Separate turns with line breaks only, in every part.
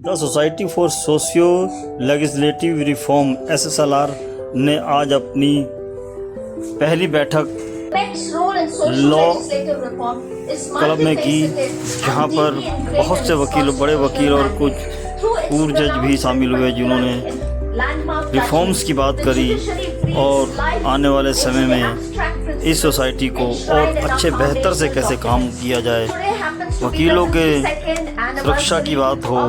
The society for socio legislative reform (SSLR) ने आज अपनी पहली बैठक लॉ क्लब में की, जहां पर बहुत से वकील, बड़े वकील और कुछ पूर्व जज भी शामिल हुए, जिन्होंने रिफॉर्म्स की बात करी और आने वाले समय में इस सोसाइटी को और अच्छे बेहतर से कैसे काम किया जाए, वकीलों के सुरक्षा की बात हो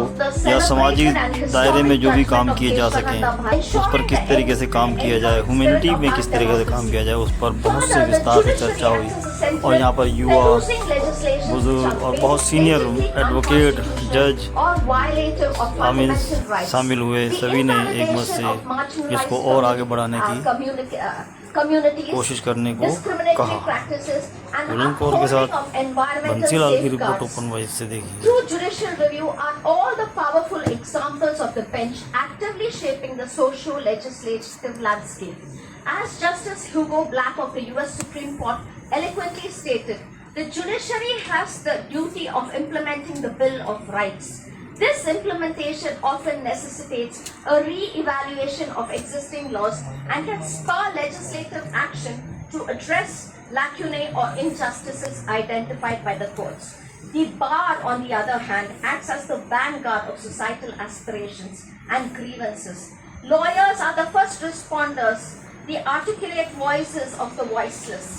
या सामाजिक दायरे में जो भी काम किए जा सकें उस पर किस तरीके से काम किया जाए, ह्यूमैनिटी में किस तरीके से काम किया जाए, उस पर बहुत से विस्तार से चर्चा हुई। और यहाँ पर युवा, बुजुर्ग और बहुत सीनियर एडवोकेट, जज शामिल हुए। सभी ने एक मत से इसको और आगे बढ़ाने की कोशिश करने को कहा। गुरुम कौर के साथ बंसीलाल की रिपोर्ट ओपन वॉइस से देखिए।
Through judicial review are all the powerful examples of the bench actively shaping the socio-legislative landscape. As Justice Hugo Black of the US Supreme Court eloquently stated, the judiciary has the duty of implementing the Bill of Rights. This implementation often necessitates a re-evaluation of existing laws and can spur legislative action to address lacunae or injustices identified by the courts. The bar, on the other hand, acts as the vanguard of societal aspirations and grievances. Lawyers are the first responders, the articulate voices of the voiceless.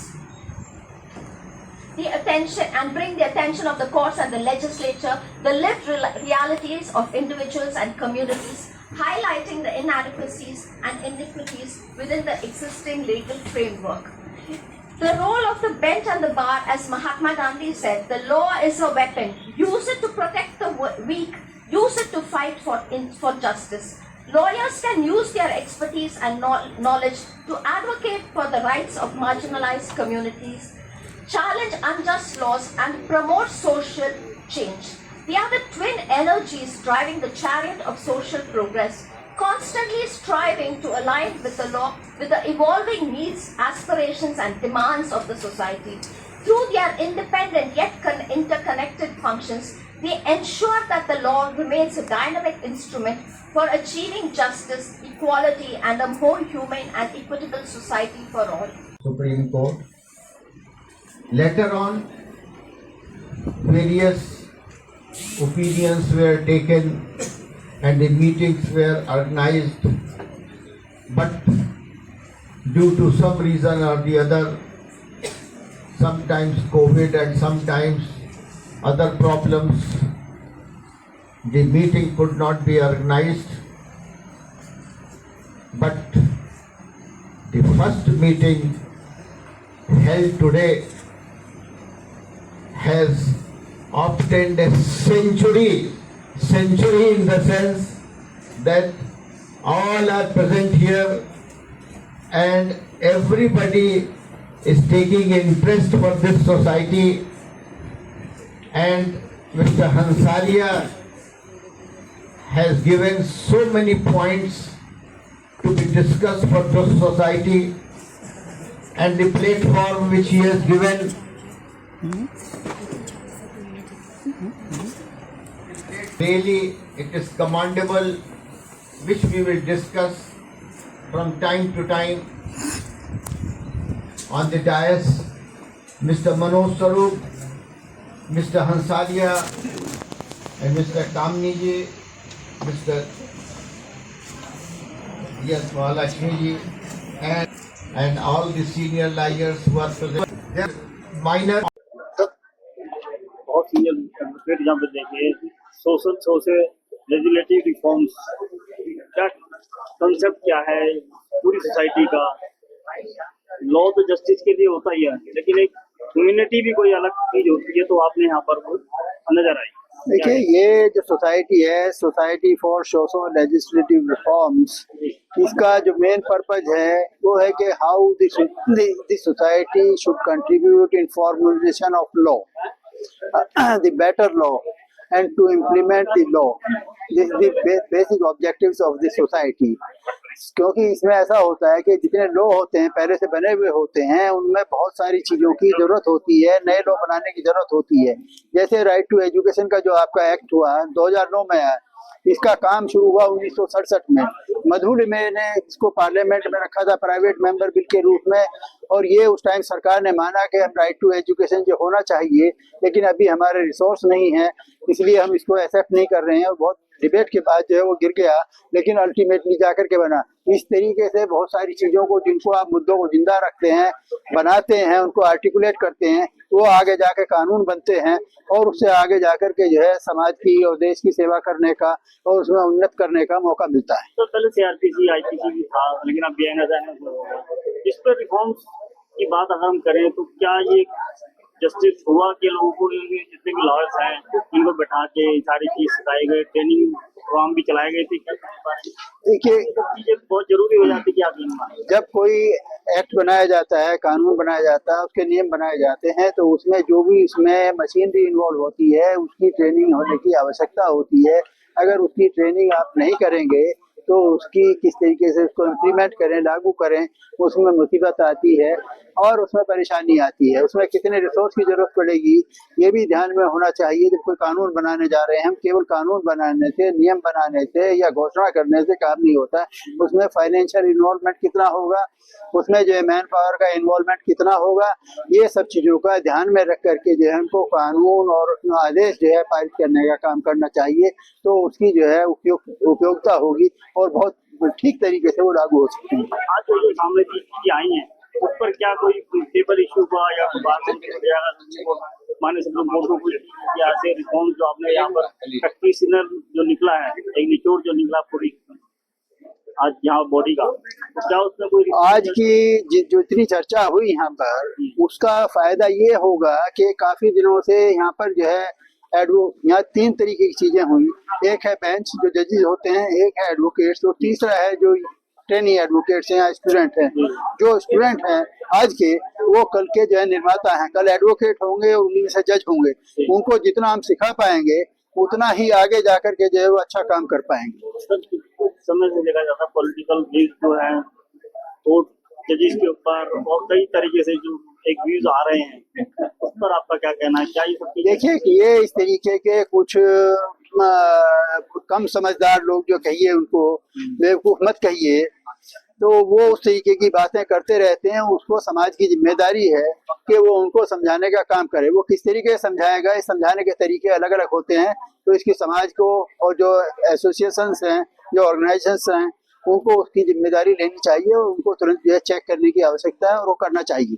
Bring the attention of the courts and the legislature, the lived realities of individuals and communities, highlighting the inadequacies and iniquities within the existing legal framework. The role of the bench and the bar, as Mahatma Gandhi said, the law is a weapon. Use it to protect the weak. Use it to fight for justice. Lawyers can use their expertise and knowledge to advocate for the rights of marginalized communities, challenge unjust laws, and promote social change. They are the twin energies driving the chariot of social progress, constantly striving to align with the law with the evolving needs, aspirations, and demands of the society. Through their independent yet interconnected functions, they ensure that the law remains a dynamic instrument for achieving justice, equality, and a more humane and equitable society for all.
Supreme Court. Later on, various opinions were taken and the meetings were organized, but due to some reason or the other, sometimes COVID and sometimes other problems, the meeting could not be organized. But the first meeting held today has obtained a century in the sense that all are present here and everybody is taking interest for this society, and Mr. Hansalia has given so many points to be discussed for this society, and the platform which he has given really it is commendable, which we will discuss from time to time on the dais. Mr. Manoj Sarup, Mr. Hansalia, and Mr. Kamni ji, Mr. Mahalakshmi ji, and all the senior lawyers who are present. They are minor.
बहुत senior advocate यहाँ पे देखिए। Social legislative reforms का concept क्या है पूरी society का। Law तो जस्टिस के लिए होता ही है, लेकिन एक ह्यूमैनिटी भी कोई अलग चीज होती है, तो आपने यहाँ पर नजर आई।
देखिए, ये जो सोसाइटी है, society for social legislative reforms, इसका जो मेन पर्पज है वो है कि how the society should contribute in formulation of law, the better law, and to implement the law. This is the basic objectives of the society. क्योंकि इसमें ऐसा होता है कि जितने लॉ होते हैं पहले से बने हुए होते हैं, उनमें बहुत सारी चीज़ों की ज़रूरत होती है, नए लॉ बनाने की ज़रूरत होती है। जैसे राइट टू एजुकेशन का जो आपका एक्ट हुआ 2009 में है, इसका काम शुरू हुआ 1967 में। मधुर में ने इसको पार्लियामेंट में रखा था प्राइवेट मेंबर बिल के रूप में, और ये उस टाइम सरकार ने माना कि हम राइट टू एजुकेशन जो होना चाहिए, लेकिन अभी हमारे रिसोर्स नहीं है, इसलिए हम इसको एक्सेप्ट नहीं कर रहे हैं। और बहुत डिबेट के बाद जो है वो गिर गया, लेकिन अल्टीमेटली जाकर के बना। इस तरीके से बहुत सारी चीजों को, जिनको आप मुद्दों को जिंदा रखते हैं, बनाते हैं, उनको आर्टिकुलेट करते हैं, वो आगे जाके कानून बनते हैं, और उससे आगे जाकर के जो है समाज की और देश की सेवा करने का और उसमें उन्नत करने का मौका मिलता है।
तो पहले सीआरपीसी आईपीसी भी था, लेकिन अब बीएनएस इस पर रिफॉर्म्स की बात अगर हम करें तो क्या ये जस्टिस हुआ कि लोगों को जितने भी लॉयर्स हैं इनको बैठा के सारी चीज सिखाई गई, ट्रेनिंग प्रोग्राम भी चलाए गए थे?
देखिए,
चीजें बहुत जरूरी हो जाती है कि
जब कोई एक्ट बनाया जाता है, कानून बनाया जाता है, उसके नियम बनाए जाते हैं, तो उसमें जो भी इसमें मशीनरी इन्वॉल्व होती है उसकी ट्रेनिंग होने की आवश्यकता होती है। अगर उसकी ट्रेनिंग आप नहीं करेंगे तो उसकी किस तरीके से उसको इम्प्लीमेंट करें, लागू करें, उसमें मुसीबत आती है और उसमें परेशानी आती है। उसमें कितने रिसोर्स की जरूरत पड़ेगी ये भी ध्यान में होना चाहिए। जब कोई कानून बनाने जा रहे हैं, हम केवल कानून बनाने से, नियम बनाने से या घोषणा करने से काम नहीं होता है। उसमें फाइनेंशियल इन्वॉल्वमेंट कितना होगा, उसमें जो है मैन पावर का इन्वॉल्वमेंट कितना होगा, ये सब चीजों का ध्यान में रख करके जो है हमको कानून और आदेश जो है पारित करने का काम करना चाहिए। तो उसकी जो है उपयोगिता होगी और बहुत ठीक तरीके से वो लागू हो सकती है।
आज जो सामने चीजें आई हैं उस पर क्या कोई पेपर इशू हुआ या कोई बात माने सुप्रीम कोर्ट को कुछ ऐसे रिफॉर्म जो आपने यहाँ पर प्रैक्टिशनर जो निकला है, एक निचोड़ जो निकला पूरी आज यहाँ बॉडी का, क्या उसमें कोई
आज की जो इतनी चर्चा हुई यहाँ पर, उसका फायदा ये होगा कि काफी दिनों से यहाँ पर जो है यहाँ 3 तरीके की चीजें हुई। एक है बेंच जो जजेस होते हैं, एक है एडवोकेट्स, और तीसरा है जो ट्रेनी एडवोकेट्स हैं या स्टूडेंट हैं। जो स्टूडेंट हैं आज के, वो कल के जो है निर्माता हैं, कल एडवोकेट होंगे और उन्हीं से जज होंगे। उनको जितना हम सिखा पाएंगे उतना ही आगे जाकर के जो है वो अच्छा काम कर पाएंगे।
समय से देखा जाता है पॉलिटिकल व्यूज जो है वो जजेस के ऊपर और कई तरीके से जो एक व्यूज आ रहे हैं, उस पर आपका क्या कहना है? क्या ये सब
देखिए कि ये इस तरीके के कुछ कम समझदार लोग जो कहिए, उनको बेवकूफ मत कहिए, तो वो उस तरीके की बातें करते रहते हैं। उसको समाज की जिम्मेदारी है कि वो उनको समझाने का काम करे। वो किस तरीके से समझाएगा, इस समझाने के तरीके अलग अलग होते हैं। तो इसकी समाज को और जो एसोसिएशंस हैं, जो ऑर्गेनाइजेशंस हैं, उनको उसकी जिम्मेदारी लेनी चाहिए और उनको तुरंत जो है चेक करने की आवश्यकता है और वो करना चाहिए।